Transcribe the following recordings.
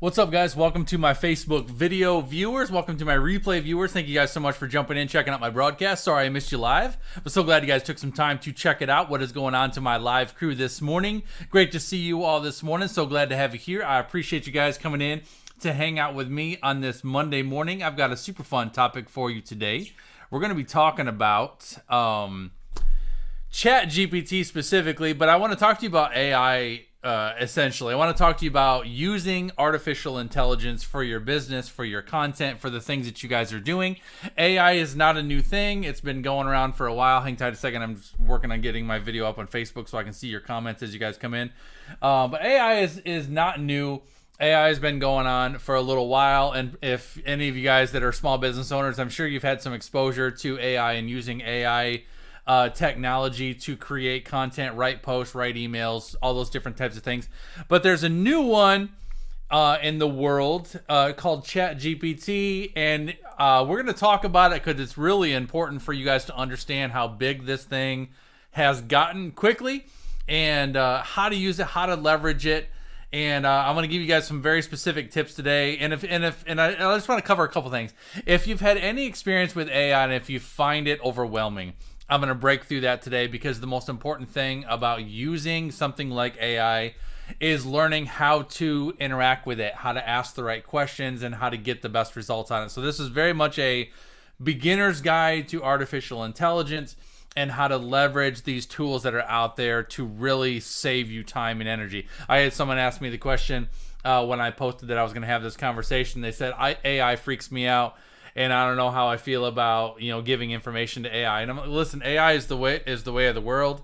What's up, guys? Welcome to my Facebook video viewers. Welcome to my replay viewers. Thank you guys so much for jumping in, checking out my broadcast. Sorry I missed you live, but so glad you guys took some time to check it out. What is going on to my live crew this morning? Great to see you all this morning. So glad to have you here. I appreciate you guys coming in to hang out with me on this Monday morning. I've got a super fun topic for you today. We're going to be talking about ChatGPT specifically, but I want to talk to you about AI. Essentially, I want to talk to you about using artificial intelligence for your business, for your content, for the things that you guys are doing. AI is not a new thing. It's been going around for a while. Hang tight a second. I'm just working on getting my video up on Facebook so I can see your comments as you guys come in. But AI is not new. AI has been going on for a little while, and if any of you guys that are small business owners, I'm sure you've had some exposure to AI and using AI technology to create content, write posts, write emails, all those different types of things. But there's a new one in the world called ChatGPT, and we're going to talk about it because it's really important for you guys to understand how big this thing has gotten quickly and how to use it, how to leverage it. And I'm going to give you guys some very specific tips today. And I just want to cover a couple things. If you've had any experience with AI and if you find it overwhelming, I'm going to break through that today, because the most important thing about using something like AI is learning how to interact with it, how to ask the right questions, and how to get the best results on it. So this is very much a beginner's guide to artificial intelligence and how to leverage these tools that are out there to really save you time and energy. I had someone ask me the question when I posted that I was going to have this conversation. They said, AI freaks me out, and I don't know how I feel about, giving information to AI. And I'm like, listen, AI is the way of the world.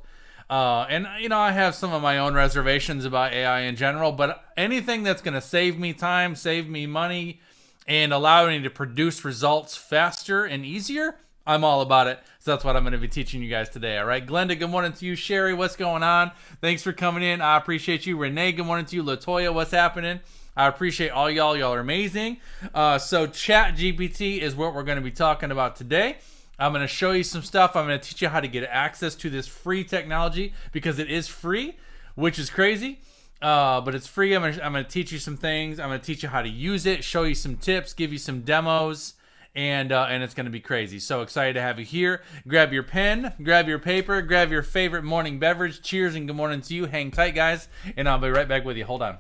And I have some of my own reservations about AI in general, but anything that's going to save me time, save me money, and allow me to produce results faster and easier, I'm all about it. So that's what I'm going to be teaching you guys today. All right, Glenda, good morning to you. Sherry, what's going on? Thanks for coming in. I appreciate you. Renee, good morning to you. Latoya, what's happening? I appreciate all y'all. Y'all are amazing. So ChatGPT is what we're going to be talking about today. I'm going to show you some stuff. I'm going to teach you how to get access to this free technology, because it is free, which is crazy. But it's free. I'm going to teach you some things. I'm going to teach you how to use it, show you some tips, give you some demos, and it's going to be crazy. So excited to have you here. Grab your pen, grab your paper, grab your favorite morning beverage. Cheers and good morning to you. Hang tight, guys, and I'll be right back with you. Hold on.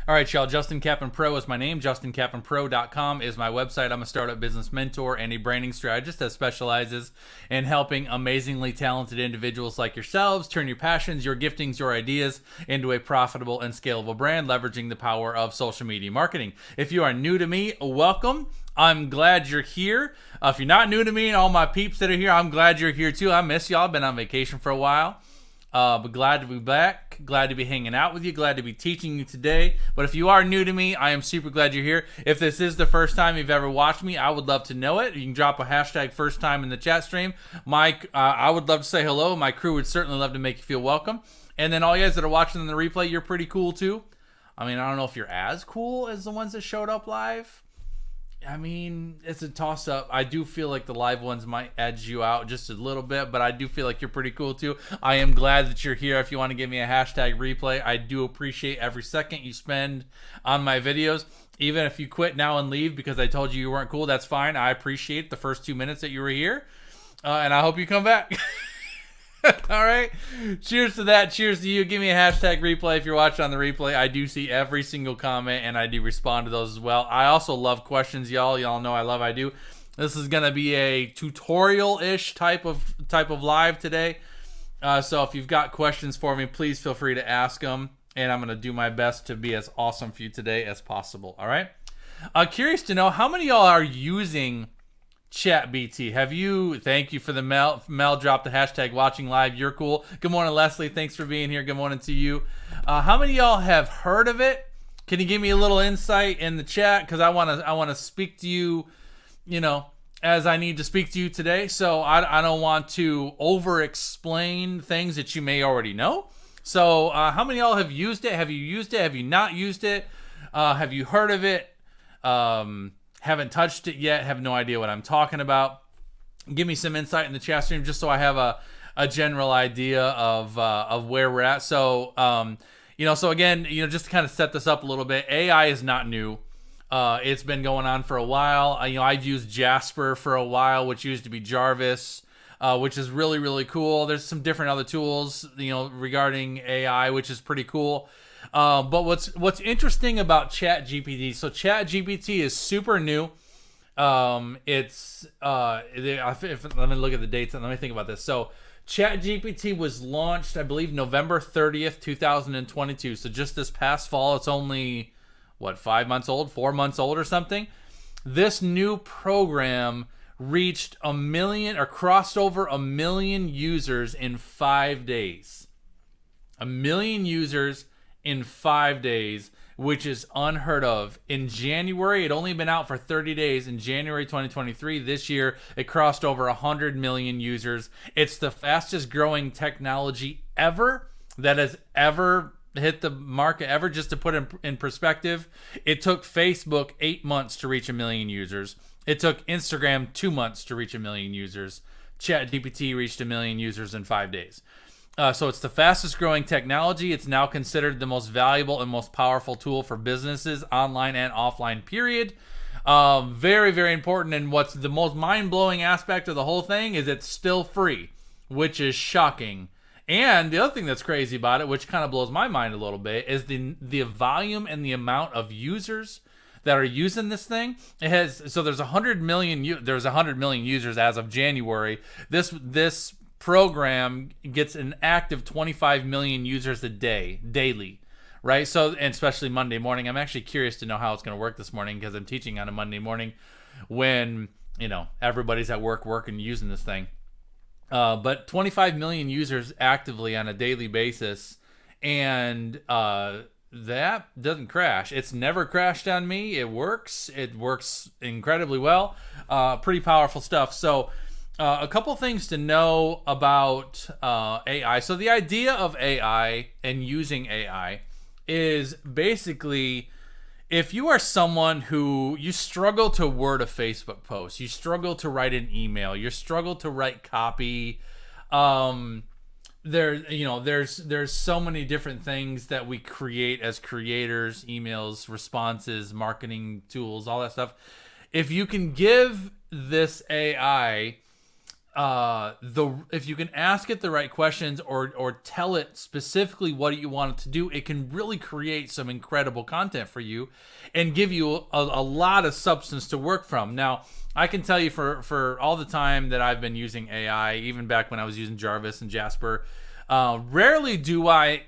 All right, y'all. Justin Kaplan Pro is my name. JustinKaplanPro.com is my website. I'm a startup business mentor and a branding strategist that specializes in helping amazingly talented individuals like yourselves turn your passions, your giftings, your ideas into a profitable and scalable brand, leveraging the power of social media marketing. If you are new to me, welcome. I'm glad you're here. If you're not new to me and all my peeps that are here, I'm glad you're here too. I miss y'all. I've been on vacation for a while. But glad to be back, glad to be hanging out with you, glad to be teaching you today. But if you are new to me, I am super glad you're here. If this is the first time you've ever watched me, I would love to know it. You can drop a hashtag first time in the chat stream. I would love to say hello. My crew would certainly love to make you feel welcome. And then all you guys that are watching in the replay, you're pretty cool too. I mean, I don't know if you're as cool as the ones that showed up live. I mean, it's a toss-up. I do feel like the live ones might edge you out just a little bit, but I do feel like you're pretty cool too. I am glad that you're here. If you want to give me a hashtag replay, I do appreciate every second you spend on my videos. Even if you quit now and leave because I told you weren't cool, that's fine. I appreciate the first 2 minutes that you were here, and I hope you come back. All right. Cheers to that. Cheers to you. Give me a hashtag replay if you're watching on the replay. I do see every single comment, and I do respond to those as well. I also love questions, y'all. Y'all know I do. This is going to be a tutorial-ish type of live today. So if you've got questions for me, please feel free to ask them, and I'm going to do my best to be as awesome for you today as possible. All right. Curious to know how many of y'all are using ChatGPT. Thank you for the Mel dropped the hashtag watching live. You're cool. Good morning, Leslie. Thanks for being here. Good morning to you. How many of y'all have heard of it Can you give me a little insight in the chat? Because I want to speak to you, as I need to speak to you today. So I don't want to over-explain things that you may already know. So how many of y'all have used it? Have you used it? Have you not used it? Have you heard of it? Haven't touched it yet. Have no idea what I'm talking about. Give me some insight in the chat stream just so I have a general idea of where we're at. So, so again, just to kind of set this up a little bit, AI is not new. It's been going on for a while. I've used Jasper for a while, which used to be Jarvis, which is really, really cool. There's some different other tools, regarding AI, which is pretty cool. But what's interesting about ChatGPT? So ChatGPT is super new. Let me look at the dates and let me think about this. So ChatGPT was launched, I believe, November 30th, 2022. So just this past fall. It's only 4 months old or something. This new program reached 1 million or crossed over 1 million users in 5 days. 1 million users in 5 days, which is unheard of. In January, it only been out for 30 days. In January 2023, this year, it crossed over 100 million users. It's the fastest growing technology ever that has ever hit the market ever. Just to put in perspective, it took Facebook 8 months to reach 1 million users. It took Instagram 2 months to reach 1 million users. ChatGPT reached 1 million users in 5 days. So it's the fastest growing technology. It's now considered the most valuable and most powerful tool for businesses, online and offline, period. Very, very important. And what's the most mind-blowing aspect of the whole thing is it's still free, which is shocking. And the other thing that's crazy about it, which kind of blows my mind a little bit, is the volume and the amount of users that are using this thing. There's 100 million users as of January. This program gets an active 25 million users a day, daily, right? So, and especially Monday morning. I'm actually curious to know how it's going to work this morning because I'm teaching on a Monday morning when, everybody's at work working, using this thing. But 25 million users actively on a daily basis, and that doesn't crash. It's never crashed on me. It works. It works incredibly well. Pretty powerful stuff. So a couple things to know about AI. So the idea of AI and using AI is basically, if you are someone who you struggle to word a Facebook post, you struggle to write an email, you struggle to write copy, there's so many different things that we create as creators, emails, responses, marketing tools, all that stuff. If you can give this AI if you can ask it the right questions or tell it specifically what you want it to do, it can really create some incredible content for you and give you a lot of substance to work from. Now, I can tell you for all the time that I've been using AI, even back when I was using Jarvis and Jasper, rarely do I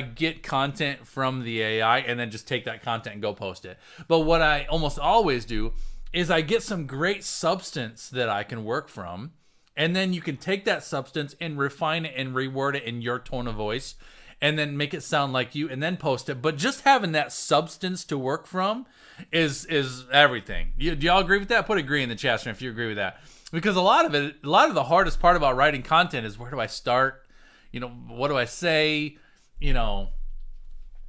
get content from the AI and then just take that content and go post it. But what I almost always do is I get some great substance that I can work from, and then you can take that substance and refine it and reword it in your tone of voice and then make it sound like you and then post it. But just having that substance to work from is everything. Do y'all agree with that? Put agree in the chat stream if you agree with that. Because a lot of the hardest part about writing content is, where do I start? What do I say?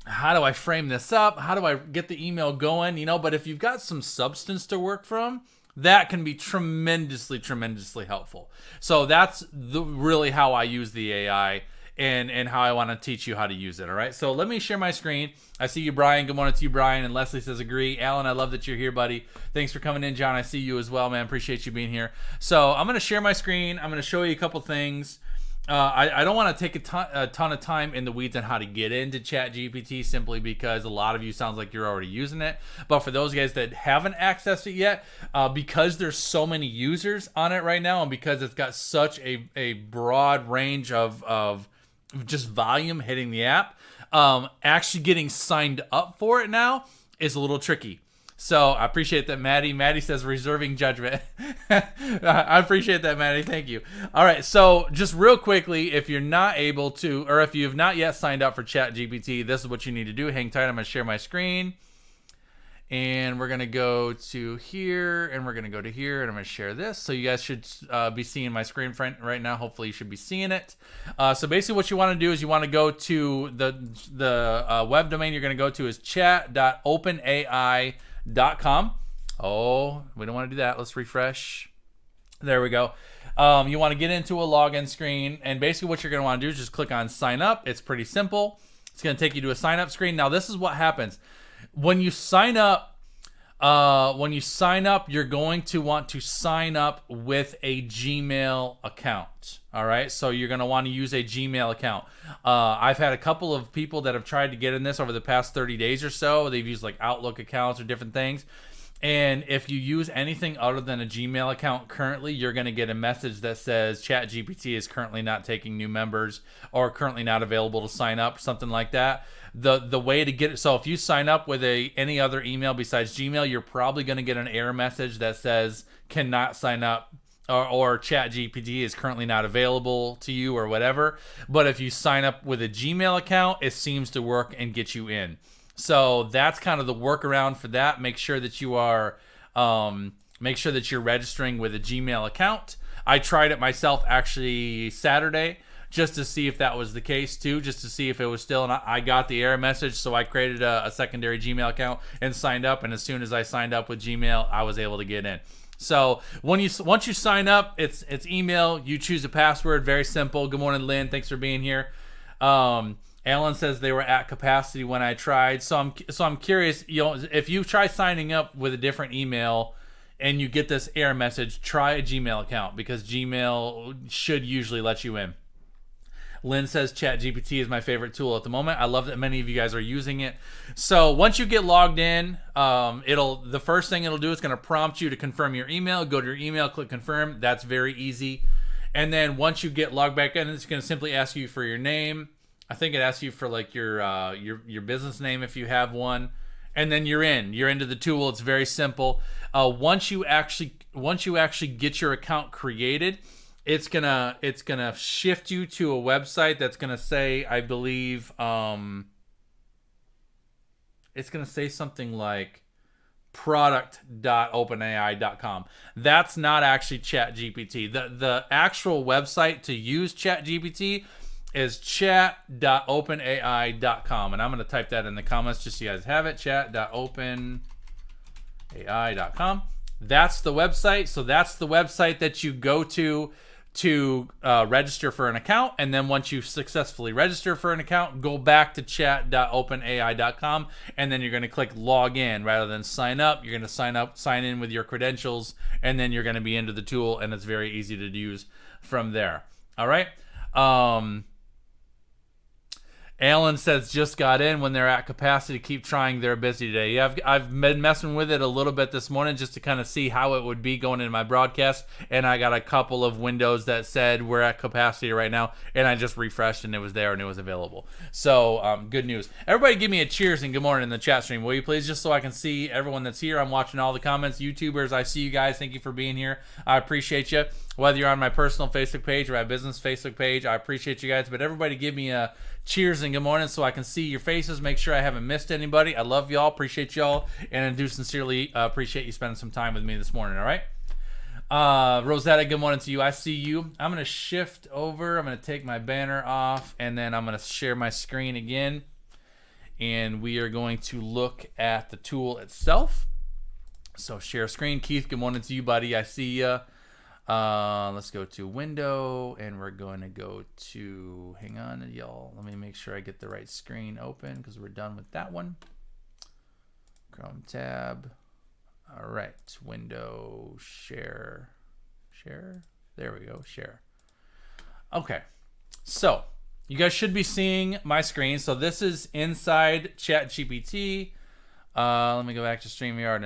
How do I frame this up? How do I get the email going? But if you've got some substance to work from, that can be tremendously, tremendously helpful. So that's really how I use the AI and how I want to teach you how to use it. All right. So let me share my screen. I see you, Brian. Good morning to you, Brian. And Leslie says agree. Alan, I love that you're here, buddy. Thanks for coming in. John, I see you as well, man. Appreciate you being here. So I'm going to share my screen. I'm going to show you a couple things. I don't want to take a ton of time in the weeds on how to get into ChatGPT, simply because a lot of you sounds like you're already using it. But for those guys that haven't accessed it yet, because there's so many users on it right now, and because it's got such a broad range of just volume hitting the app, actually getting signed up for it now is a little tricky. So I appreciate that, Maddie. Maddie says reserving judgment. I appreciate that, Maddie. Thank you. All right. So just real quickly, if you're not able to, or if you have not yet signed up for ChatGPT, this is what you need to do. Hang tight. I'm going to share my screen. And we're going to go to here, and we're going to go to here, and I'm going to share this. So you guys should be seeing my screen right now. Hopefully you should be seeing it. So basically what you want to do is you want to go to the web domain you're going to go to is chat.openai.com. Oh, we don't want to do that. Let's refresh. There we go. You want to get into a login screen, and basically what you're going to want to do is just click on sign up. It's pretty simple. It's going to take you to a sign up screen. Now this is what happens. When you sign up, you're going to want to sign up with a Gmail account. All right, so you're going to want to use a Gmail account. I've had a couple of people that have tried to get in this over the past 30 days or so. They've used like Outlook accounts or different things. And if you use anything other than a Gmail account currently, you're going to get a message that says ChatGPT is currently not taking new members or currently not available to sign up, something like that. The way to get it, so if you sign up with any other email besides Gmail, you're probably going to get an error message that says cannot sign up, or ChatGPT is currently not available to you or whatever. But if you sign up with a Gmail account, it seems to work and get you in. So that's kind of the workaround for that. Make sure that you are, make sure that you're registering with a Gmail account. I tried it myself actually Saturday just to see if that was the case too, just to see if it was still, and I got the error message, so I created a secondary Gmail account and signed up, and as soon as I signed up with Gmail, I was able to get in. So once you sign up, it's email, you choose a password, very simple. Good morning, Lynn, thanks for being here. Alan says they were at capacity when I tried. So I'm curious, if you try signing up with a different email and you get this error message, try a Gmail account because Gmail should usually let you in. Lynn says ChatGPT is my favorite tool at the moment. I love that many of you guys are using it. So once you get logged in, the first thing it'll do is going to prompt you to confirm your email. Go to your email, click confirm. That's very easy. And then once you get logged back in, it's going to simply ask you for your name. I think it asks you for like your business name if you have one, and then you're into the tool. It's very simple. Once you actually get your account created, it's gonna shift you to a website that's gonna say, I believe, it's gonna say something like product.openai.com. That's not actually ChatGPT. The actual website to use ChatGPT is chat.openai.com, and I'm going to type that in the comments just so you guys have it. Chat.openai.com. That's the website. So that's the website that you go to register for an account, and then once you successfully register for an account, go back to chat.openai.com, and then you're going to click log in rather than sign up. You're going to sign in with your credentials, and then you're going to be into the tool, and it's very easy to use from there. All right. Alan says just got in when they're at capacity. Keep trying. They're busy today. Yeah, I've been messing with it a little bit this morning just to kind of see how it would be going in my broadcast. And I got a couple of windows that said we're at capacity right now. And I just refreshed and it was there and it was available. So good news. Everybody give me a cheers and good morning in the chat stream, will you please? Just so I can see everyone that's here. I'm watching all the comments. YouTubers, I see you guys. Thank you for being here. I appreciate you. Whether you're on my personal Facebook page or my business Facebook page, I appreciate you guys. But everybody give me a cheers and good morning so I can see your faces, make sure I haven't missed anybody. I love y'all, appreciate y'all, and I do sincerely appreciate you spending some time with me this morning, all right? Rosetta, good morning to you. I see you. I'm going to shift over. I'm going to take my banner off, and then I'm going to share my screen again, and we are going to look at the tool itself. So share screen. Keith, good morning to you, buddy. I see you. Let's go to window, and we're going to go to, hang on y'all, let me make sure I get the right screen open because we're done with that one. Chrome tab. All right, window, share, there we go, share. Okay, so you guys should be seeing my screen. So this is inside ChatGPT. Let me go back to StreamYard.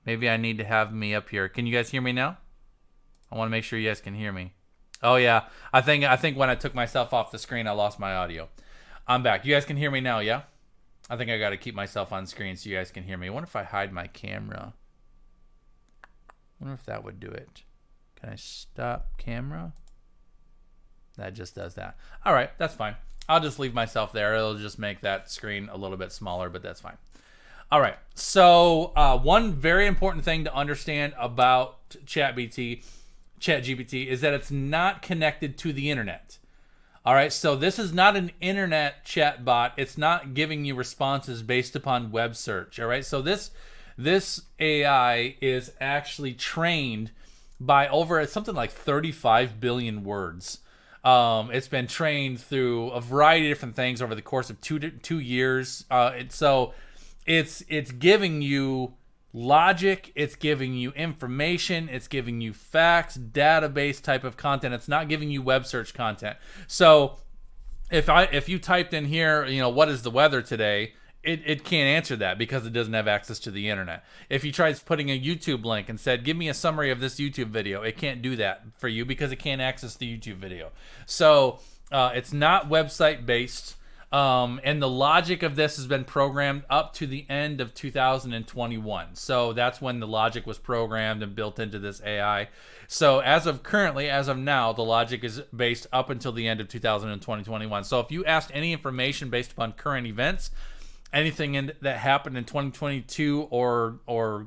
Maybe I need to have me up here. Can you guys hear me now? I want to make sure you guys can hear me. Oh yeah, I think when I took myself off the screen, I lost my audio. I'm back. You guys can hear me now, yeah? I think I got to keep myself on screen so you guys can hear me. I wonder if I hide my camera. I wonder if that would do it. Can I stop camera? That just does that. All right, that's fine. I'll just leave myself there. It'll just make that screen a little bit smaller, but that's fine. All right, so one very important thing to understand about ChatGPT is that it's not connected to the internet. All right, so this is not an internet chat bot. It's not giving you responses based upon web search. All right, so this AI is actually trained by over something like 35 billion words. It's been trained through a variety of different things over the course of two years. So it's giving you logic, it's giving you information, it's giving you facts, database type of content. It's not giving you web search content. So if you typed in here, what is the weather today, it can't answer that because it doesn't have access to the internet. If you tried putting a YouTube link and said, give me a summary of this YouTube video, it can't do that for you because it can't access the YouTube video. So it's not website based. And the logic of this has been programmed up to the end of 2021. So that's when the logic was programmed and built into this AI. So as of now, the logic is based up until the end of 2021. So if you asked any information based upon current events, anything that happened in 2022 or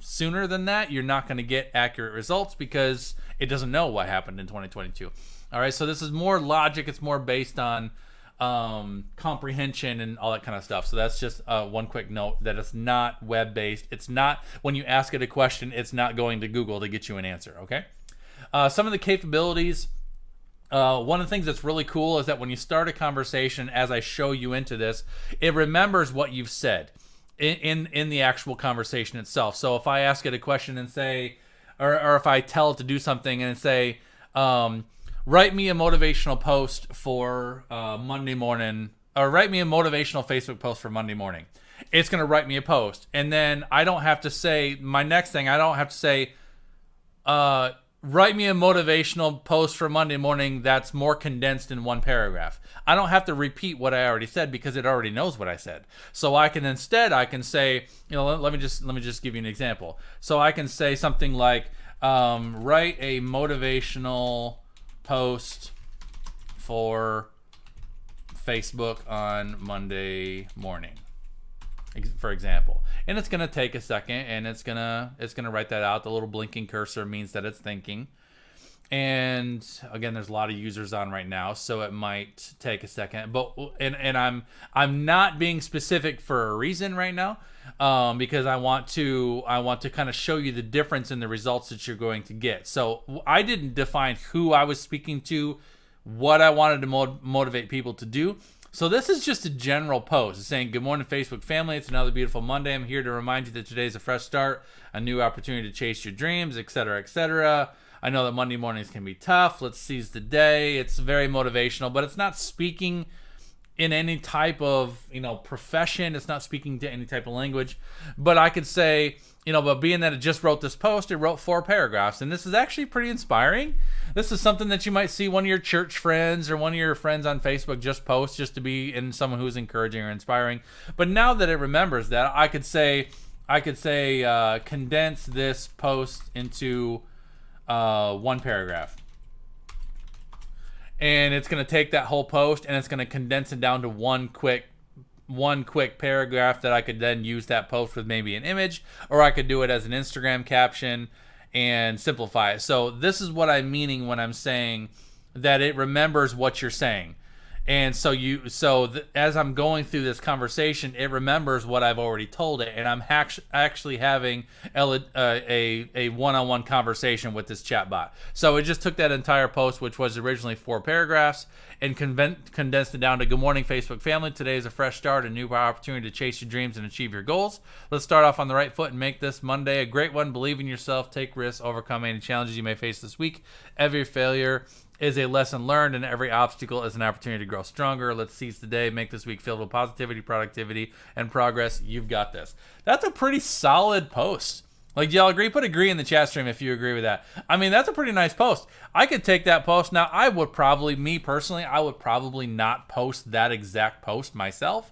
sooner than that, you're not going to get accurate results because it doesn't know what happened in 2022. All right, so this is more logic. It's more based on comprehension and all that kind of stuff. So that's just one quick note that it's not web-based. It's not, when you ask it a question, it's not going to Google to get you an answer, okay? Some of the capabilities, one of the things that's really cool is that when you start a conversation, as I show you into this, it remembers what you've said in the actual conversation itself. So if I ask it a question and say, or if I tell it to do something and say, write me a motivational post for Monday morning, or write me a motivational Facebook post for Monday morning. It's going to write me a post. And then I don't have to say, my next thing, I don't have to say, write me a motivational post for Monday morning that's more condensed in one paragraph. I don't have to repeat what I already said because it already knows what I said. So I can say, let me just give you an example. So I can say something like, write a motivational post for Facebook on Monday morning, for example. And it's gonna take a second, and it's gonna write that out. The little blinking cursor means that it's thinking. And again, there's a lot of users on right now, so it might take a second. But I'm not being specific for a reason right now, because I want to kind of show you the difference in the results that you're going to get. So I didn't define who I was speaking to, what I wanted to motivate people to do. So this is just a general post. It's saying, good morning, Facebook family. It's another beautiful Monday. I'm here to remind you that today's a fresh start, a new opportunity to chase your dreams, etc., etc. I know that Monday mornings can be tough. Let's seize the day. It's very motivational, but it's not speaking in any type of, profession. It's not speaking to any type of language. But I could say, but being that it just wrote this post, it wrote 4 paragraphs. And this is actually pretty inspiring. This is something that you might see one of your church friends or one of your friends on Facebook just post, just to be in someone who's encouraging or inspiring. But now that it remembers that, I could say, condense this post into 1 paragraph. And it's going to take that whole post and it's going to condense it down to one quick paragraph that I could then use that post with maybe an image, or I could do it as an Instagram caption and simplify it. So this is what I'm meaning when I'm saying that it remembers what you're saying. And so as I'm going through this conversation, it remembers what I've already told it, and I'm actually having a one-on-one conversation with this chatbot. So it just took that entire post, which was originally 4 paragraphs, and condensed it down to, good morning, Facebook family. Today is a fresh start, a new opportunity to chase your dreams and achieve your goals. Let's start off on the right foot and make this Monday a great one. Believe in yourself, take risks, overcome any challenges you may face this week. Every failure is a lesson learned, and every obstacle is an opportunity to grow stronger. Let's seize the day, make this week filled with positivity, productivity, and progress. You've got this. That's a pretty solid post. Like, do y'all agree? Put agree in the chat stream if you agree with that. I mean, that's a pretty nice post. I could take that post. Now, I would probably, me personally, I would probably not post that exact post myself.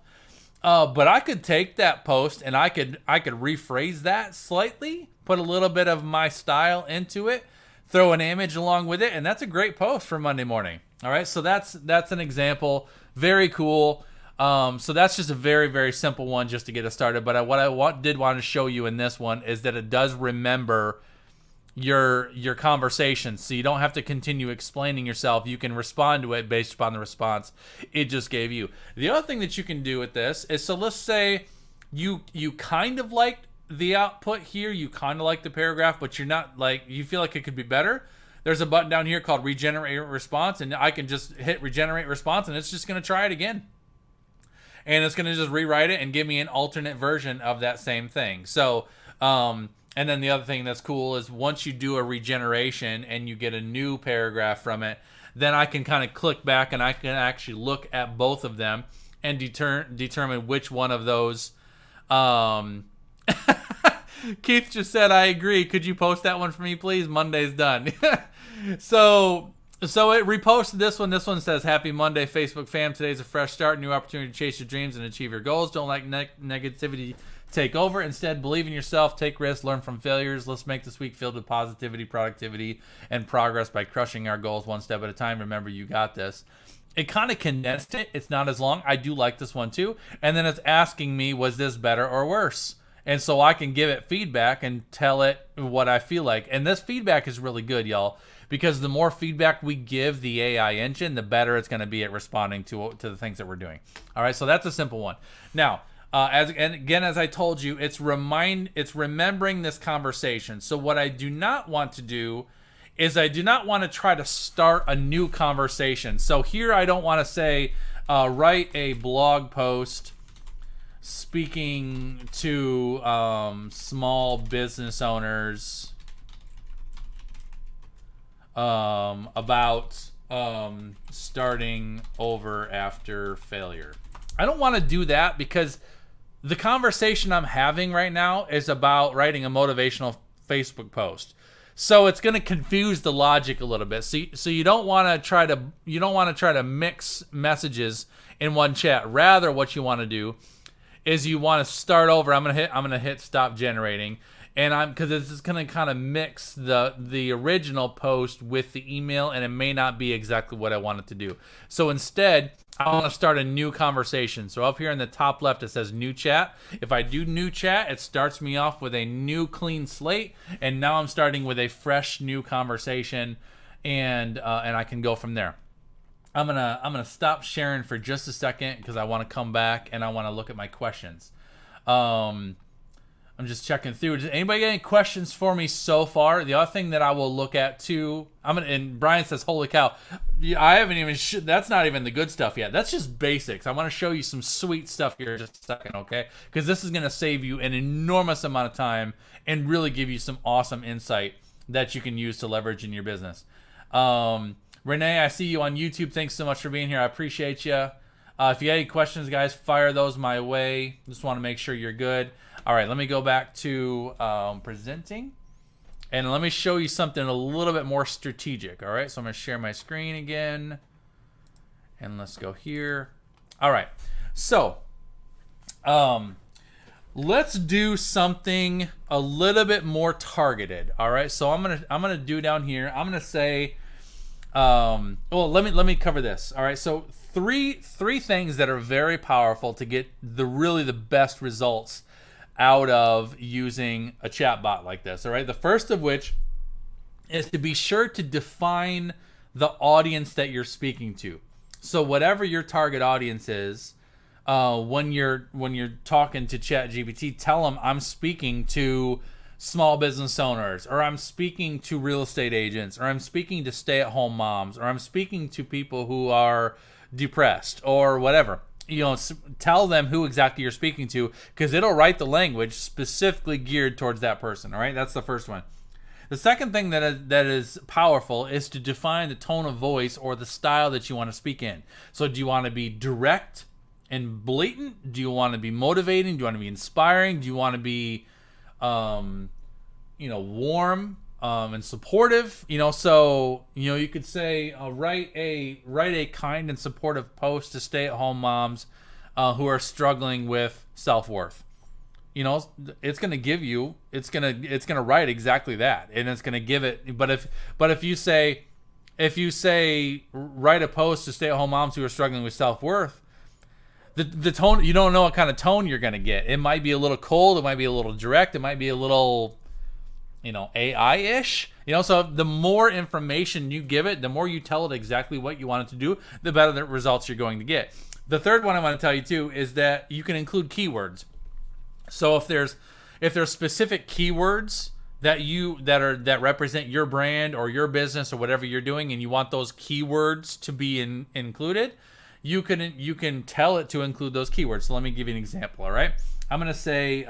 But I could take that post and I could rephrase that slightly, put a little bit of my style into it, throw an image along with it, and that's a great post for Monday morning. All right, so that's an example. Very cool. So that's just a very, very simple one just to get us started. But what I did want to show you in this one is that it does remember your conversation, so you don't have to continue explaining yourself. You can respond to it based upon the response it just gave you. The other thing that you can do with this is, so let's say you kind of like the output here, you kind of like the paragraph, but you're not, like, you feel like it could be better. There's a button down here called regenerate response, and I can just hit regenerate response, and it's just going to try it again. And it's going to just rewrite it and give me an alternate version of that same thing. So, and then the other thing that's cool is once you do a regeneration and you get a new paragraph from it, then I can kind of click back and I can actually look at both of them and determine which one of those. Keith just said, I agree. Could you post that one for me, please? Monday's done. So it reposted this one. This one says, Happy Monday, Facebook fam. Today's a fresh start, new opportunity to chase your dreams and achieve your goals. Don't let negativity take over. Instead, believe in yourself, take risks, learn from failures. Let's make this week filled with positivity, productivity, and progress by crushing our goals one step at a time. Remember, you got this. It kind of condensed it. It's not as long. I do like this one too. And then it's asking me, was this better or worse? And so I can give it feedback and tell it what I feel like. And this feedback is really good, y'all, because the more feedback we give the AI engine, the better it's going to be at responding to the things that we're doing. All right, so that's a simple one. Now, as I told you, it's remembering this conversation. So what I do not want to do is I do not want to try to start a new conversation. So here I don't want to say, write a blog post speaking to small business owners about starting over after failure. I don't want to do that because the conversation I'm having right now is about writing a motivational Facebook post. So it's going to confuse the logic a little bit. So you don't want to try to mix messages in one chat. Rather, what you want to do is you want to start over. I'm gonna hit stop generating, and because this is gonna kind of mix the original post with the email, and it may not be exactly what I want it to do. So instead, I want to start a new conversation. So up here in the top left, it says new chat. If I do new chat, it starts me off with a new clean slate, and now I'm starting with a fresh new conversation, and I can go from there. I'm gonna stop sharing for just a second because I want to come back and I want to look at my questions. I'm just checking through. Does anybody got any questions for me so far? The other thing that I will look at too, and Brian says, "Holy cow, I haven't even. That's not even the good stuff yet. That's just basics. I want to show you some sweet stuff here in just a second, okay? Because this is gonna save you an enormous amount of time and really give you some awesome insight that you can use to leverage in your business." Renee, I see you on YouTube. Thanks so much for being here. I appreciate you. If you have any questions, guys, fire those my way. Just want to make sure you're good. All right, let me go back to presenting. And let me show you something a little bit more strategic. All right, so I'm going to share my screen again. And let's go here. All right, so let's do something a little bit more targeted. All right, so I'm gonna do down here. I'm gonna say, well, let me cover this. All right, so three things that are very powerful to get the best results out of using a chatbot like this. All right, the first of which is to be sure to define the audience that you're speaking to. So whatever your target audience is, when you're talking to ChatGPT, tell them I'm speaking to small business owners, or I'm speaking to real estate agents, or I'm speaking to stay-at-home moms, or I'm speaking to people who are depressed, or whatever. You know, tell them who exactly you're speaking to, because it'll write the language specifically geared towards that person. All right, that's the first one. The second thing that is powerful is to define the tone of voice or the style that you want to speak in. So do you want to be direct and blatant? Do you want to be motivating? Do you want to be inspiring? Do you want to be warm and supportive. So you could say write a kind and supportive post to stay-at-home moms who are struggling with self-worth. It's going to give you, it's going to write exactly that, and it's going to give it. But if you say write a post to stay-at-home moms who are struggling with self-worth, the tone, you don't know what kind of tone you're going to get. It might be a little cold, it might be a little direct, it might be a little AI-ish. So the more information you give it, the more you tell it exactly what you want it to do, the better the results you're going to get. The third one I want to tell you too is that you can include keywords. So if there's specific keywords that represent your brand or your business or whatever you're doing, and you want those keywords to be included, you can tell it to include those keywords. So let me give you an example. All right, I'm gonna say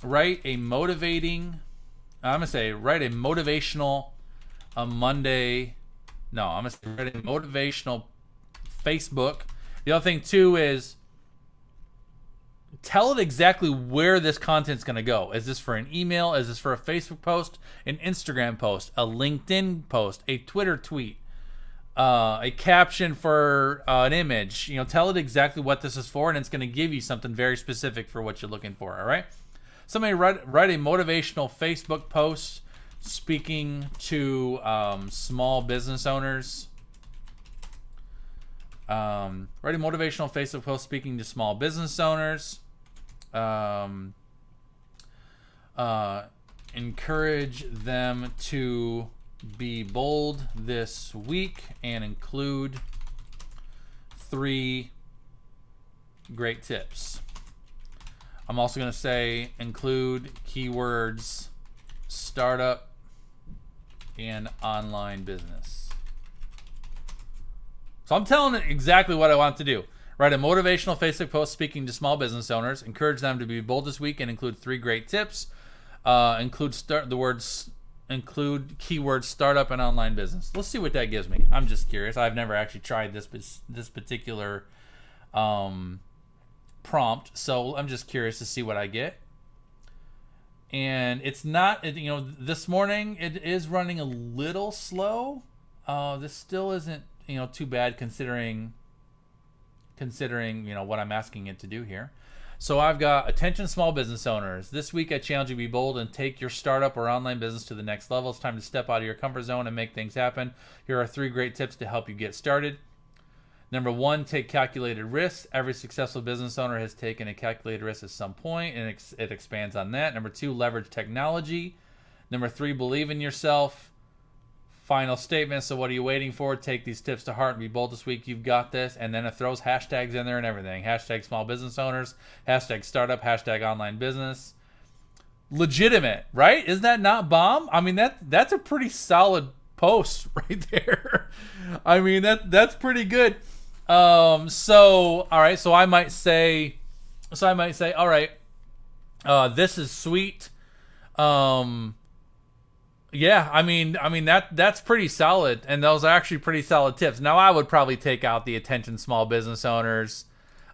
write a motivational Monday. No, I'm gonna say write a motivational Facebook. The other thing too is tell it exactly where this content's going to go. Is this for an email? Is this for a Facebook post, an Instagram post, a LinkedIn post, a Twitter tweet, a caption for an image? Tell it exactly what this is for, and it's going to give you something very specific for what you're looking for. All right. Somebody write a motivational Facebook post speaking to small business owners. Write a motivational Facebook post speaking to small business owners. Encourage them to be bold this week and include 3 great tips. I'm also going to say include keywords startup and online business. So I'm telling it exactly what I want to do. Write a motivational Facebook post speaking to small business owners. Encourage them to be bold this week and include 3 great tips. Include keywords startup and online business. Let's see what that gives me. I'm just curious. I've never actually tried this particular prompt, so I'm just curious to see what I get. And it's not, this morning it is running a little slow. This still isn't too bad considering what I'm asking it to do here. So I've got attention small business owners. This week I challenge you to be bold and take your startup or online business to the next level. It's time to step out of your comfort zone and make things happen. Here are 3 great tips to help you get started. Number 1, take calculated risks. Every successful business owner has taken a calculated risk at some point, and it expands on that. Number 2, leverage technology. Number 3, believe in yourself. Final statement. So what are you waiting for? Take these tips to heart and be bold this week. You've got this. And then it throws hashtags in there and everything. Hashtag small business owners. Hashtag startup. Hashtag online business. Legitimate, right? Isn't that not bomb? I mean, that's a pretty solid post right there. I mean, that's pretty good. So all right. So I might say, all right, this is sweet. Yeah, I mean that's pretty solid, and those are actually pretty solid tips. Now I would probably take out the attention small business owners.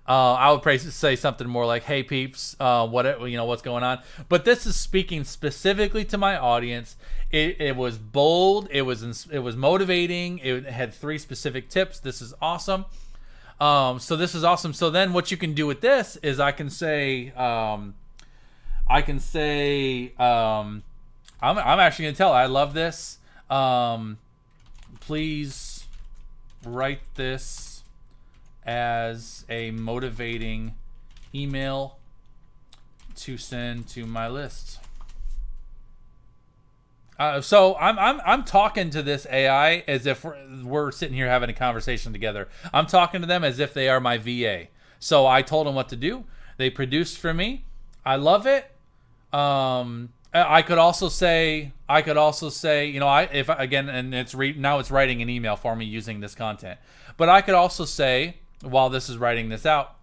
I would probably say something more like, "Hey peeps, what's going on?" But this is speaking specifically to my audience. It was bold. It was motivating. It had 3 specific tips. This is awesome. So this is awesome. So then what you can do with this is I can say. I'm actually going to tell. I love this. Please write this as a motivating email to send to my list. So I'm talking to this AI as if we're sitting here having a conversation together. I'm talking to them as if they are my VA. So I told them what to do. They produced for me. I love it. I could also say, now it's writing an email for me using this content. But I could also say, while this is writing this out,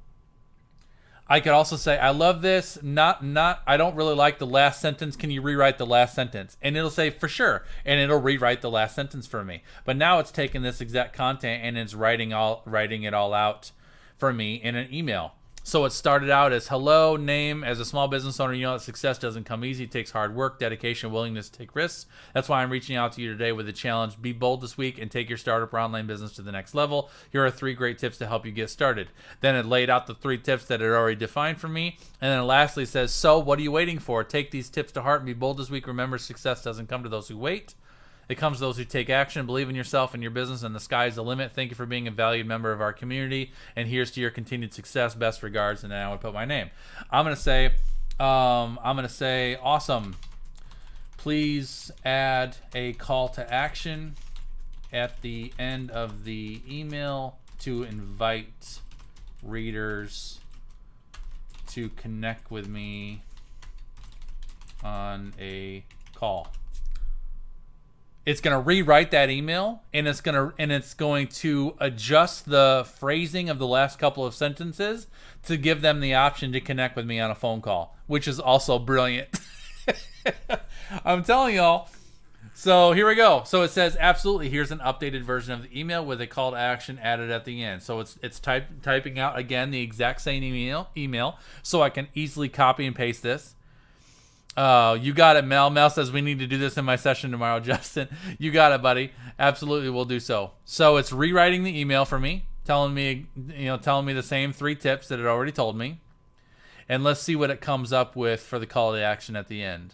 I could also say, I love this. I don't really like the last sentence. Can you rewrite the last sentence? And it'll say, for sure. And it'll rewrite the last sentence for me. But now it's taking this exact content and it's writing it all out for me in an email. So it started out as hello, name. As a small business owner, you know that success doesn't come easy. It takes hard work, dedication, willingness to take risks. That's why I'm reaching out to you today with a challenge. Be bold this week and take your startup or online business to the next level. Here are 3 great tips to help you get started. Then it laid out the 3 tips that it already defined for me. And then lastly says, so what are you waiting for? Take these tips to heart and be bold this week. Remember, success doesn't come to those who wait. It comes to those who take action, believe in yourself and your business, and the sky's the limit. Thank you for being a valued member of our community, and here's to your continued success. Best regards, and then I would put my name. I'm gonna say, awesome. Please add a call to action at the end of the email to invite readers to connect with me on a call. It's going to rewrite that email, and it's going to adjust the phrasing of the last couple of sentences to give them the option to connect with me on a phone call, which is also brilliant. I'm telling y'all. So here we go. So it says, absolutely, here's an updated version of the email with a call to action added at the end. So it's typing out, again, the exact same email, so I can easily copy and paste this. You got it, Mel. Mel says we need to do this in my session tomorrow, Justin. You got it, buddy. Absolutely, we'll do so. So it's rewriting the email for me, telling me the same 3 tips that it already told me. And let's see what it comes up with for the call to action at the end.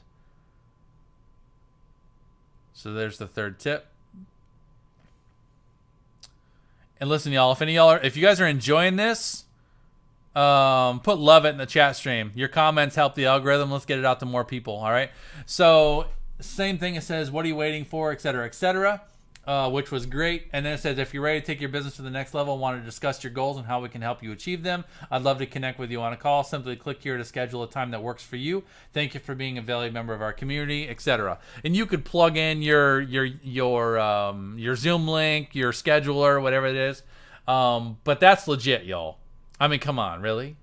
So there's the 3rd tip. And listen, y'all, if you guys are enjoying this, put love it in the chat stream. Your comments help the algorithm. Let's get it out to more people. All right. So same thing. It says, what are you waiting for? Et cetera, which was great. And then it says, if you're ready to take your business to the next level, want to discuss your goals and how we can help you achieve them, I'd love to connect with you on a call. Simply click here to schedule a time that works for you. Thank you for being a valued member of our community, etc. And you could plug in your Zoom link, your scheduler, whatever it is. But that's legit, y'all. I mean, come on, really?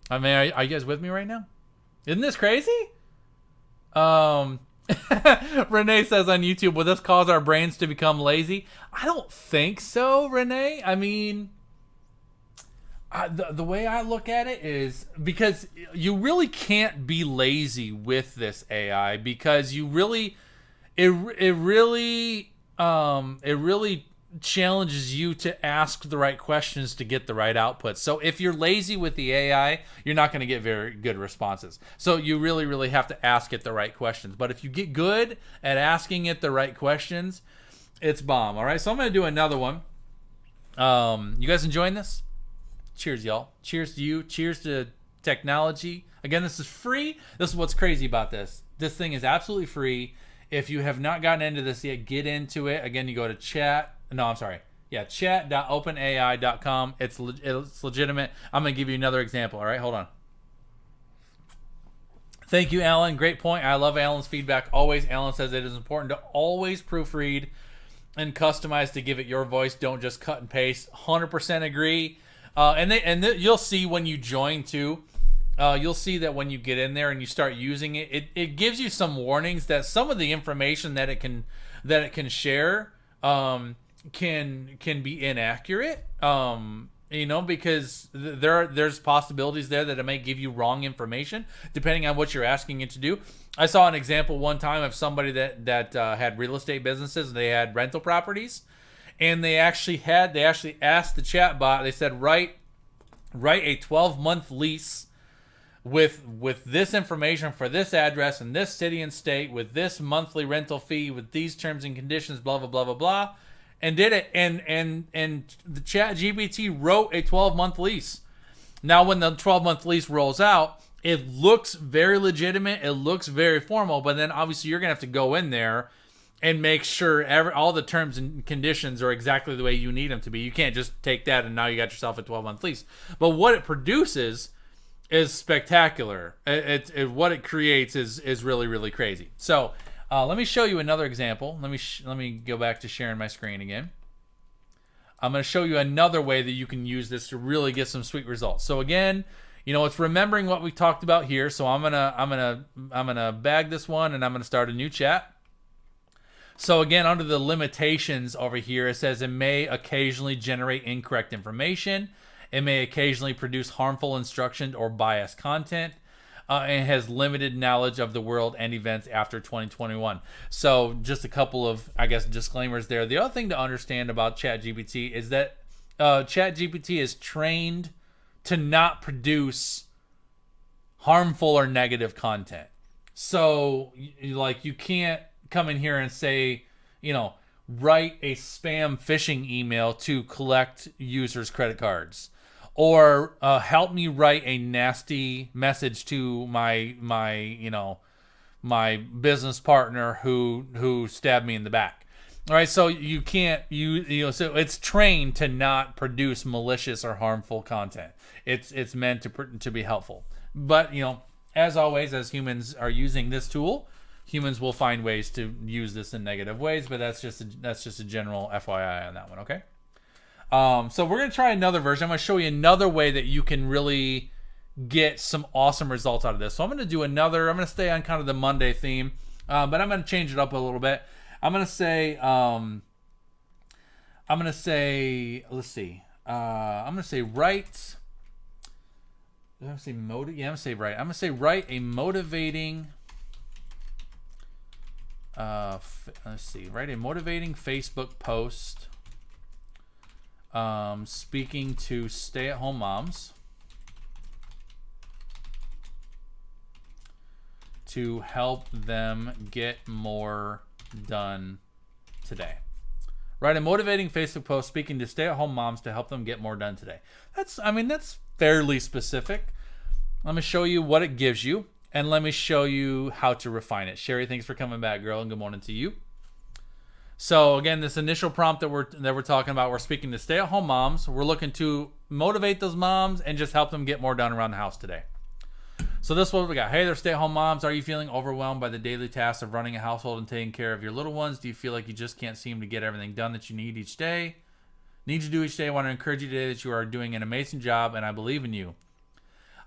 I mean, are you guys with me right now? Isn't this crazy? Renee says on YouTube, will this cause our brains to become lazy? I don't think so, Renee. I mean, the way I look at it is because you really can't be lazy with this AI because you really, it really challenges you to ask the right questions to get the right output. So if you're lazy with the AI, you're not going to get very good responses. So you really, really have to ask it the right questions. But if you get good at asking it the right questions, it's bomb. All right. So I'm going to do another one. You guys enjoying this? Cheers, y'all. Cheers to you. Cheers to technology. Again, this is free. This is what's crazy about this. This thing is absolutely free. If you have not gotten into this yet, get into it. Again, you go to chat.openai.com. It's legitimate. I'm going to give you another example. All right, hold on. Thank you, Alan. Great point. I love Alan's feedback. Always, Alan says it is important to always proofread and customize to give it your voice. Don't just cut and paste. 100% agree. You'll see when you join too. You'll see that when you get in there and you start using it, it gives you some warnings that some of the information that it can share can be inaccurate. Because there's possibilities there that it may give you wrong information depending on what you're asking it to do. I saw an example one time of somebody that had real estate businesses. They had rental properties, and they actually asked the chat bot. They said write a 12-month lease with this information for this address in this city and state with this monthly rental fee with these terms and conditions, blah blah blah blah blah, and did it. And the ChatGPT wrote a 12-month lease. Now, when the 12-month lease rolls out, it looks very legitimate. It looks very formal. But then obviously you're gonna have to go in there and make sure all the terms and conditions are exactly the way you need them to be. You can't just take that and now you got yourself a 12-month lease. But what it produces is spectacular. What it creates is really, really crazy. So let me show you another example. Let me go back to sharing my screen again. I'm going to show you another way that you can use this to really get some sweet results. So again, it's remembering what we talked about here. So I'm gonna bag this one and I'm gonna start a new chat. So again, under the limitations over here, it says it may occasionally generate incorrect information. It may occasionally produce harmful instruction or biased content. And has limited knowledge of the world and events after 2021. So just a couple of, I guess, disclaimers there. The other thing to understand about ChatGPT is that ChatGPT is trained to not produce harmful or negative content. So, like, you can't come in here and say, write a spam phishing email to collect users' credit cards. Or help me write a nasty message to my business partner who stabbed me in the back. All right, so you can't so it's trained to not produce malicious or harmful content. It's meant to be helpful. But as always, as humans are using this tool, humans will find ways to use this in negative ways. But that's just a general FYI on that one. Okay. So we're going to try another version. I'm going to show you another way that you can really get some awesome results out of this. So I'm going to stay on kind of the Monday theme, but I'm going to change it up a little bit. I'm going to say, let's see. I'm going to say write. I'm going to say motive. Yeah, I'm going to say write. I'm going to say write a motivating. Write a motivating Facebook post. Speaking to stay-at-home moms to help them get more done today. Write a motivating Facebook post speaking to stay-at-home moms to help them get more done today. That's fairly specific. Let me show you what it gives you, and let me show you how to refine it. Sherry, thanks for coming back, girl, and good morning to you. So again, this initial prompt that we're talking about, we're speaking to stay-at-home moms. We're looking to motivate those moms and just help them get more done around the house today. So this is what we got. Hey there, stay-at-home moms. Are you feeling overwhelmed by the daily tasks of running a household and taking care of your little ones? Do you feel like you just can't seem to get everything done that you need each day? Need to do each day? I want to encourage you today that you are doing an amazing job, and I believe in you.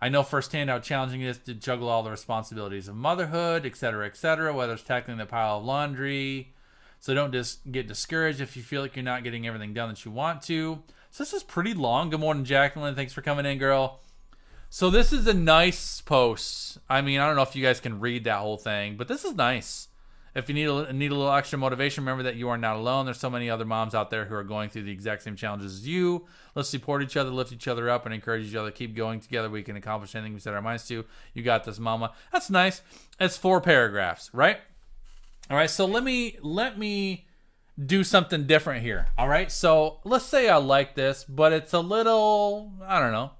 I know firsthand how challenging it is to juggle all the responsibilities of motherhood, etc., whether it's tackling the pile of laundry. So don't just get discouraged if you feel like you're not getting everything done that you want to. So this is pretty long. Good morning, Jacqueline. Thanks for coming in, girl. So this is a nice post. I mean, I don't know if you guys can read that whole thing, but this is nice. If you need a little extra motivation, remember that you are not alone. There's so many other moms out there who are going through the exact same challenges as you. Let's support each other, lift each other up, and encourage each other to keep going together. We can accomplish anything we set our minds to. You got this, mama. That's nice. It's 4 paragraphs, right? All right, so let me do something different here. All right, so let's say I like this, but it's a little, I don't know.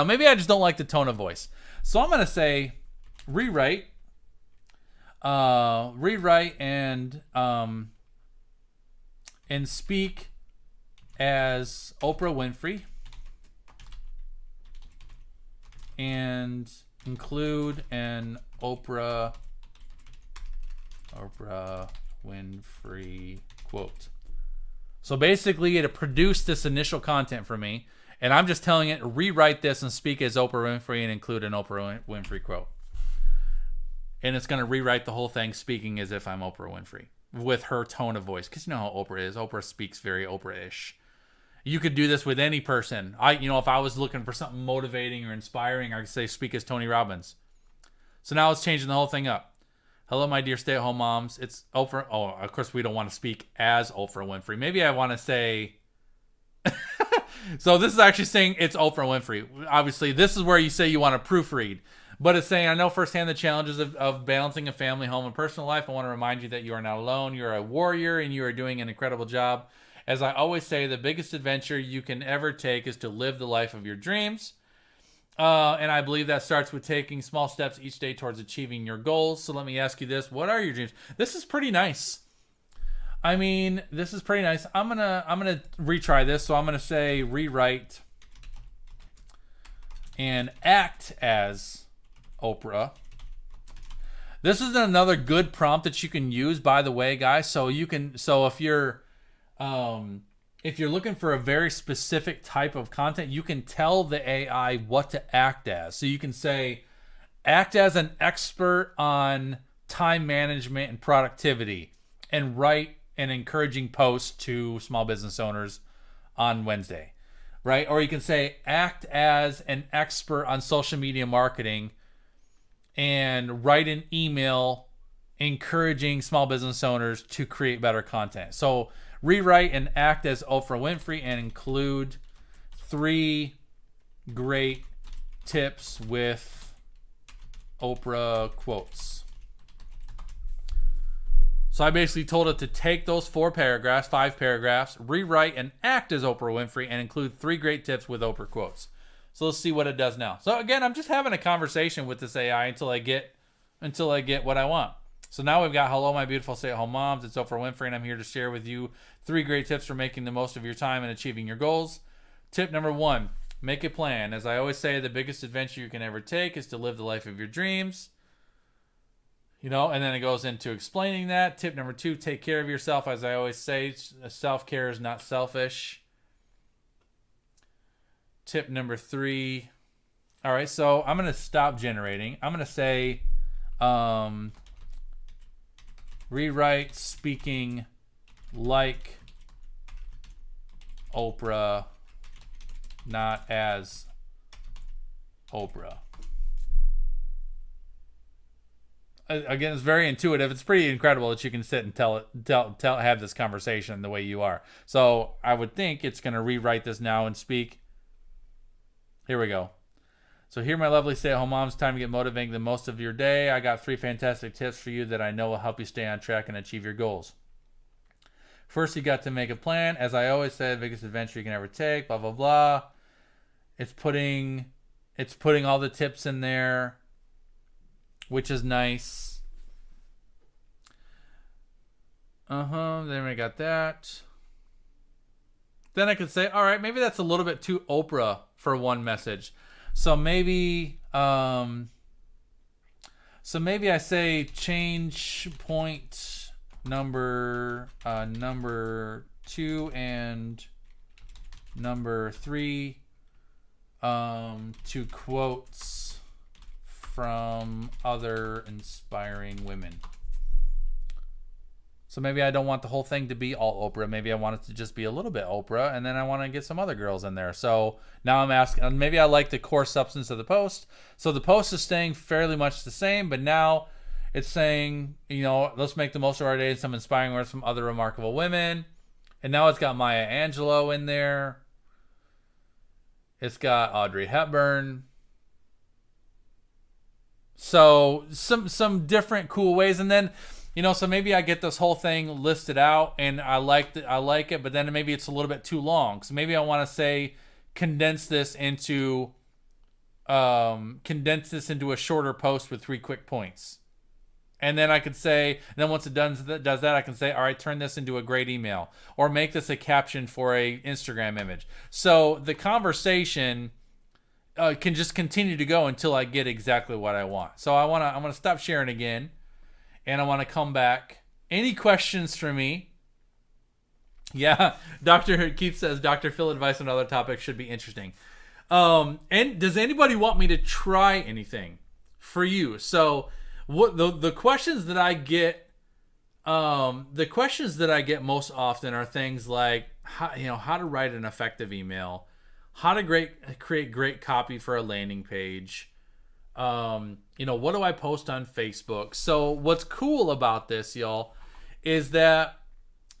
Maybe I just don't like the tone of voice. So I'm going to say rewrite and speak as Oprah Winfrey and include an Oprah Winfrey quote. So basically it produced this initial content for me, and I'm just telling it, rewrite this and speak as Oprah Winfrey and include an Oprah Winfrey quote. And it's going to rewrite the whole thing speaking as if I'm Oprah Winfrey with her tone of voice. Because you know how Oprah is. Oprah speaks very Oprah-ish. You could do this with any person. If I was looking for something motivating or inspiring, I could say speak as Tony Robbins. So now it's changing the whole thing up. Hello, my dear stay-at-home moms. It's Oprah. Oh, of course, we don't want to speak as Oprah Winfrey. Maybe I want to say... So this is actually saying it's Oprah Winfrey. Obviously, this is where you say you want to proofread. But it's saying, I know firsthand the challenges of balancing a family, home, and personal life. I want to remind you that you are not alone. You're a warrior, and you are doing an incredible job. As I always say, the biggest adventure you can ever take is to live the life of your dreams. And I believe that starts with taking small steps each day towards achieving your goals. So let me ask you this. What are your dreams? This is pretty nice. This is pretty nice. I'm gonna retry this. So I'm gonna say rewrite and act as Oprah. This is another good prompt that you can use, by the way, guys. So if you're looking for a very specific type of content, you can tell the AI what to act as. So you can say, act as an expert on time management and productivity, and write an encouraging post to small business owners on Wednesday. right? Or you can say act as an expert on social media marketing and write an email encouraging small business owners to create better content. So rewrite and act as Oprah Winfrey and include 3 great tips with Oprah quotes. So I basically told it to take those 5 paragraphs, rewrite and act as Oprah Winfrey and include 3 great tips with Oprah quotes. So let's see what it does now. So again, I'm just having a conversation with this AI until I get what I want. So now we've got, hello, my beautiful stay-at-home moms. It's Oprah Winfrey, and I'm here to share with you 3 great tips for making the most of your time and achieving your goals. Tip number 1, make a plan. As I always say, the biggest adventure you can ever take is to live the life of your dreams. And then it goes into explaining that. Tip number 2, take care of yourself. As I always say, self-care is not selfish. Tip number 3. All right, so I'm going to stop generating. I'm going to say rewrite speaking like Oprah, not as Oprah. Again, it's very intuitive. It's pretty incredible that you can sit and have this conversation the way you are. So I would think it's going to rewrite this now and speak. Here we go. So here, my lovely stay-at-home moms, time to get motivating the most of your day. I got 3 fantastic tips for you that I know will help you stay on track and achieve your goals. First, you got to make a plan. As I always say, the biggest adventure you can ever take, blah, blah, blah. It's putting all the tips in there, which is nice. Then we got that. Then I could say, all right, maybe that's a little bit too Oprah for one message. So maybe I say change point number 2 and number 3 to quotes from other inspiring women. So maybe I don't want the whole thing to be all Oprah. Maybe I want it to just be a little bit Oprah, and then I want to get some other girls in there. So now I'm asking, maybe I like the core substance of the post. So the post is staying fairly much the same, but now it's saying, let's make the most of our day, some inspiring words from other remarkable women. And now it's got Maya Angelou in there. It's got Audrey Hepburn. So some different cool ways. And then, so maybe I get this whole thing listed out and I like it, but then maybe it's a little bit too long. So maybe I want to say condense this into a shorter post with 3 quick points. And then I could say, then once it does that, I can say, all right, turn this into a great email or make this a caption for a Instagram image. So the conversation can just continue to go until I get exactly what I want. So I'm gonna stop sharing again, and I want to come back. Any questions for me? Yeah, Dr. Keith says Dr. Phil advice on other topics should be interesting. And does anybody want me to try anything for you? So what the questions that I get, most often are things like how to write an effective email, how to create great copy for a landing page. What do I post on Facebook? So what's cool about this, y'all, is that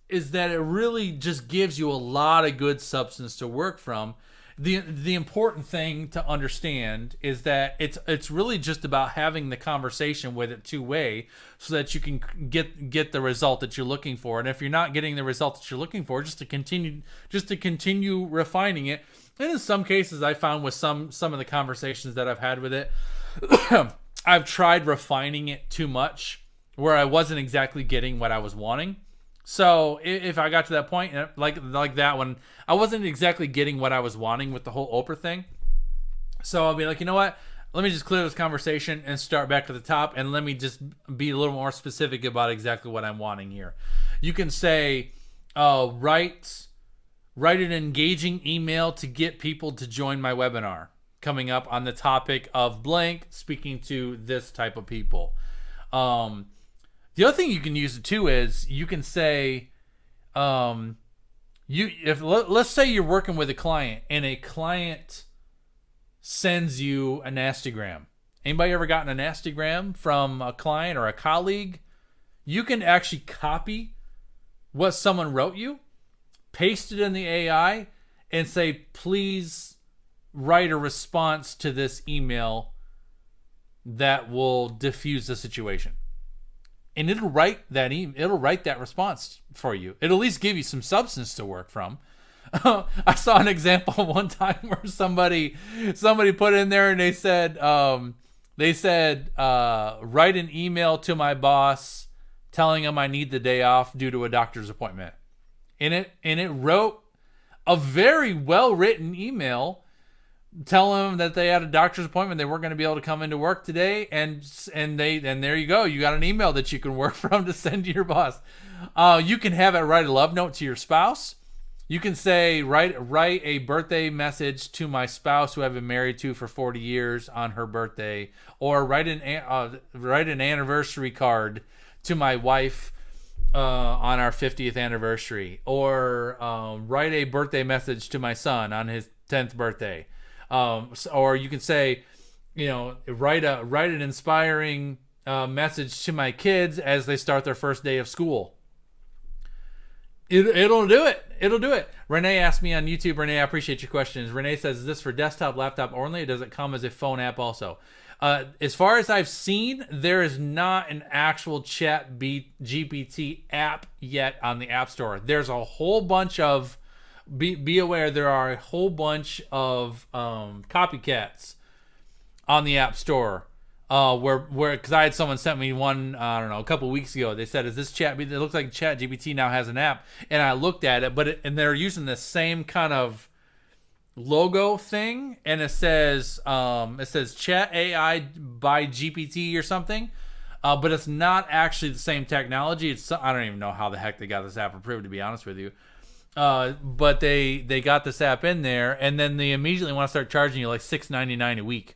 it really just gives you a lot of good substance to work from. The important thing to understand is that it's really just about having the conversation with it two-way so that you can get the result that you're looking for. And if you're not getting the result that you're looking for, just to continue refining it. And in some cases, I found with some of the conversations that I've had with it, I've tried refining it too much where I wasn't exactly getting what I was wanting. So if I got to that point, like that one, I wasn't exactly getting what I was wanting with the whole Oprah thing. So I'll be like, you know what? Let me just clear this conversation and start back to the top, and let me just be a little more specific about exactly what I'm wanting here. You can say, write an engaging email to get people to join my webinar coming up on the topic of blank, speaking to this type of people. The other thing you can use it too is you can say, Let's say you're working with a client and a client sends you a nastygram. Anybody ever gotten a nastygram from a client or a colleague? You can actually copy what someone wrote you, paste it in the AI, and say, please write a response to this email that will diffuse the situation. And it'll write that response for you. It'll at least give you some substance to work from. I saw an example one time where somebody put in there and they said write an email to my boss telling him I need the day off due to a doctor's appointment. And it wrote a very well written email telling them that they had a doctor's appointment, they weren't going to be able to come into work today, and there you go, you got an email that you can work from to send to your boss. You can have it write a love note to your spouse. You can say write a birthday message to my spouse who I've been married to for 40 years on her birthday, or write an anniversary card to my wife on our 50th anniversary, or write a birthday message to my son on his 10th birthday. Or you can say, write an inspiring message to my kids as they start their first day of school. It'll do it. It'll do it. Renee asked me on YouTube. Renee, I appreciate your questions. Renee says, is this for desktop, laptop only, or does it come as a phone app also? As far as I've seen, there is not an actual ChatGPT app yet on the App Store. There's a whole bunch of, be aware, there are a whole bunch of copycats on the App Store. Because I had someone sent me one, I don't know, a couple weeks ago. They said, "Is this Chat?" It looks like ChatGPT now has an app, and I looked at it, and they're using the same kind of logo thing, and it says Chat AI by GPT or something, but it's not actually the same technology. I don't even know how the heck they got this app approved, to be honest with you. But they got this app in there, and then they immediately want to start charging you like $6.99 a week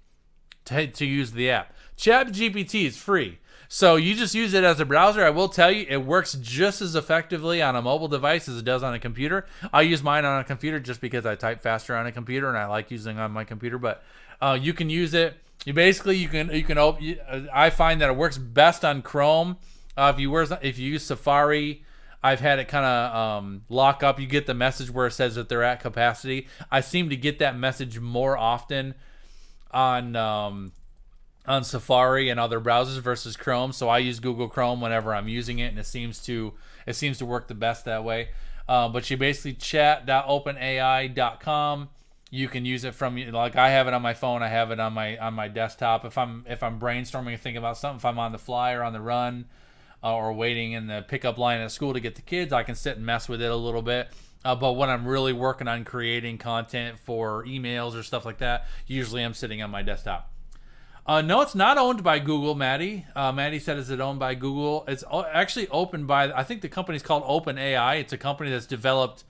to use the app. ChatGPT is free, so you just use it as a browser. I will tell you, it works just as effectively on a mobile device as it does on a computer. I use mine on a computer just because I type faster on a computer and I like using it on my computer. But you can use it. You can open. I find that it works best on Chrome. If you use Safari, I've had it kind of lock up. You get the message where it says that they're at capacity. I seem to get that message more often on Safari and other browsers versus Chrome. So I use Google Chrome whenever I'm using it, and it seems to work the best that way. But you basically chat.openai.com. You can use it from, like, I have it on my phone, I have it on my desktop. If I'm brainstorming and thinking about something, if I'm on the fly or on the run, or waiting in the pickup line at school to get the kids, I can sit and mess with it a little bit. But when I'm really working on creating content for emails or stuff like that, usually I'm sitting on my desktop. No, it's not owned by Google, Maddie. Maddie said, is it owned by Google? It's actually opened by, I think the company's called OpenAI. It's a company that's developed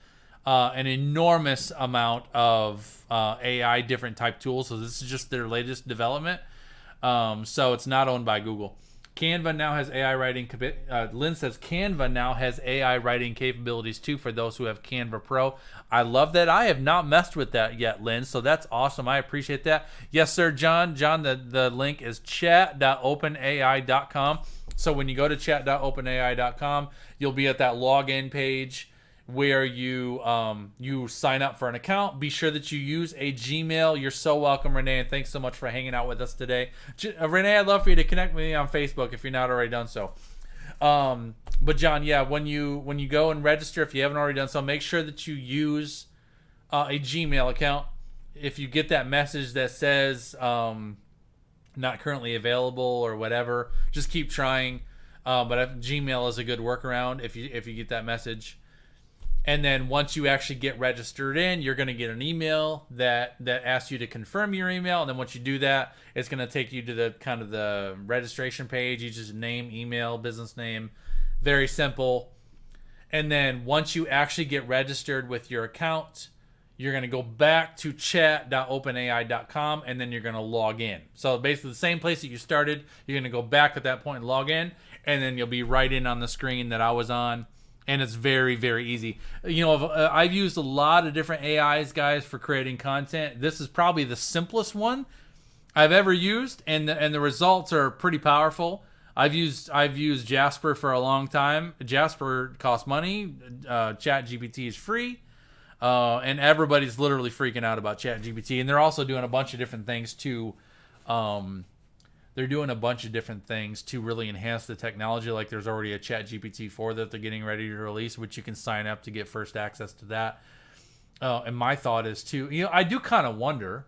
an enormous amount of AI different type tools. So this is just their latest development. So it's not owned by Google. Canva now has AI writing. Lynn says Canva now has AI writing capabilities too for those who have Canva Pro. I love that. I have not messed with that yet, Lynn. So that's awesome. I appreciate that. Yes, sir, John. John, the link is chat.openai.com. So when you go to chat.openai.com, you'll be at that login page where you sign up for an account. Be sure that you use a Gmail. You're so welcome, Renee, and thanks so much for hanging out with us today. Renee, I'd love for you to connect with me on Facebook if you're not already done so. But John, yeah, when you go and register, if you haven't already done so, make sure that you use a Gmail account. If you get that message that says not currently available or whatever, just keep trying. But Gmail is a good workaround if you get that message. And then once you actually get registered in, you're going to get an email that asks you to confirm your email. And then once you do that, it's going to take you to the kind of the registration page. You just name, email, business name, very simple. And then once you actually get registered with your account, you're going to go back to chat.openai.com, and then you're going to log in. So basically the same place that you started, you're going to go back at that point and log in, and then you'll be right in on the screen that I was on. and it's very, very easy. You know, I've used a lot of different AIs, guys, for creating content. This is probably the simplest one I've ever used, and the results are pretty powerful. I've used Jasper for a long time. Jasper costs money. ChatGPT is free, and everybody's literally freaking out about ChatGPT. And they're also doing a bunch of different things to, really enhance the technology. Like there's already a ChatGPT 4 that they're getting ready to release, which you can sign up to get first access to that. And my thought is too, you know, I do kind of wonder.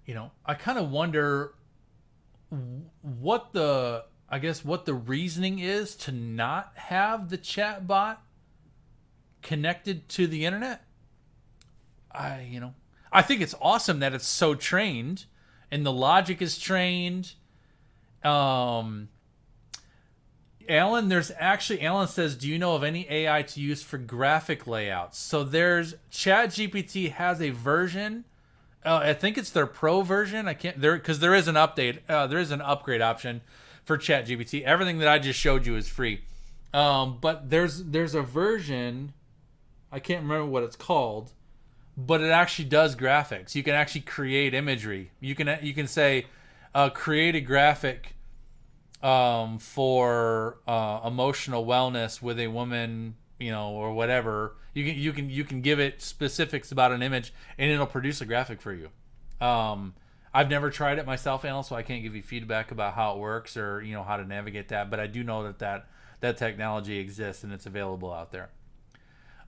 You know, I kind of wonder what the reasoning is to not have the chat bot connected to the internet. I think it's awesome that it's so trained and the logic is trained. Alan says, do you know of any AI to use for graphic layouts? So ChatGPT has a version. I think it's their pro version. Because there is an update. There is an upgrade option for ChatGPT. Everything that I just showed you is free. But there's a version. I can't remember what it's called, but it actually does graphics. You can actually create imagery. You can say, create a graphic for emotional wellness with a woman, you know, or whatever. You can give it specifics about an image, and it'll produce a graphic for you. I've never tried it myself, Alan, so I can't give you feedback about how it works or, you know, how to navigate that. But I do know that technology exists and it's available out there.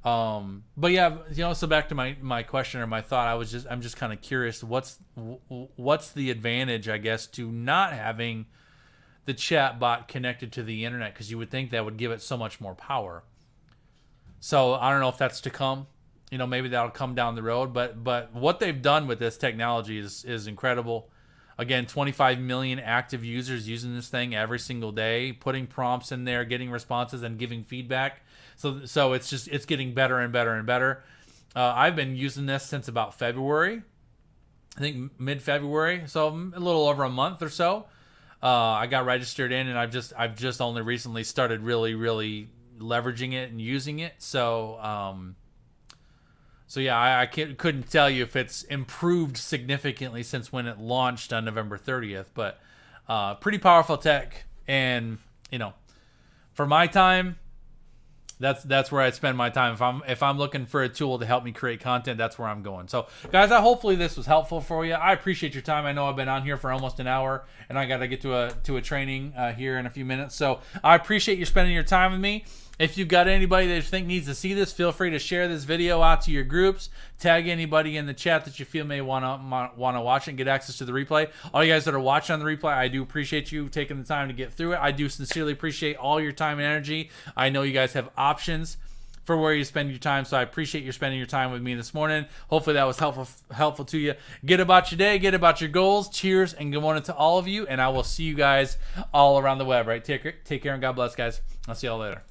But yeah, you know, so back to my question or my thought, I'm just kind of curious, what's the advantage, I guess, to not having the chat bot connected to the internet? Because you would think that would give it so much more power. So I don't know if that's to come. You know, maybe that'll come down the road. But what they've done with this technology is incredible. Again, 25 million active users using this thing every single day, putting prompts in there, getting responses, and giving feedback. So it's getting better and better and better. I've been using this since about February. I think mid-February, so a little over a month or so. I got registered in, and I've just only recently started really leveraging it and using it. So yeah, I couldn't tell you if it's improved significantly since when it launched on November 30th, but pretty powerful tech. And you know, for my time, that's where I spend my time. If I'm looking for a tool to help me create content, that's where I'm going. So guys, hopefully this was helpful for you. I appreciate your time. I know I've been on here for almost an hour, and I got to get to a training here in a few minutes. So I appreciate you spending your time with me. If you've got anybody that you think needs to see this, feel free to share this video out to your groups. Tag anybody in the chat that you feel may want to watch it and get access to the replay. All you guys that are watching on the replay, I do appreciate you taking the time to get through it. I do sincerely appreciate all your time and energy. I know you guys have options for where you spend your time, so I appreciate you spending your time with me this morning. Hopefully that was helpful to you. Get about your day, get about your goals. Cheers and good morning to all of you, and I will see you guys all around the web. Right? Take care and God bless, guys. I'll see y'all later.